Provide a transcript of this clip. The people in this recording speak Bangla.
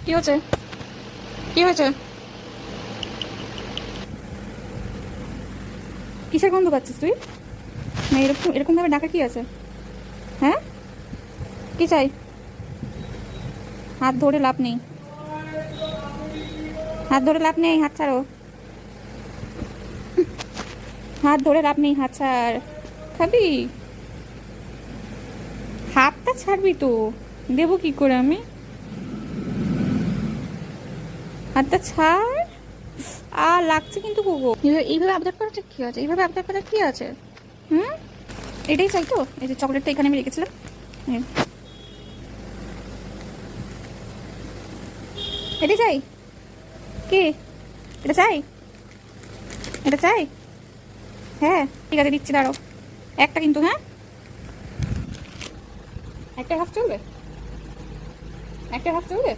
কি হচ্ছে? কি হয়েছে? কিসের গন্ধ পাচ্ছিস তুই? না এরকম এরকম ভাবে ডাকা কি আছে? হ্যাঁ, কি চাই? হাত ধরে লাভ নেই, হাত ধরে লাভ নেই, হাত ছাড়ো। হাত ধরে লাভ নেই, হাত ছাড়। খাবি? হাতটা ছাড়বি তো। দেবো কি করে আমি? হাতটা ছাড়। লাগছে কিন্তু কুকু। এইভাবে আবদার করাটা কি আছে? এইভাবে আবদার করার কি আছে? হুম, এটাই চাই তো। এই যে চকলেটটা এখানে আমি রেখেছিলাম। এই, এটাই চাই। কি? এটা চাই? এটা চাই? হ্যাঁ, ঠিক আছে, দিচ্ছি, দাঁড়াও। একটা কিন্তু, হ্যাঁ, একটা হাফ চলবে, একটা হাফ চলবে।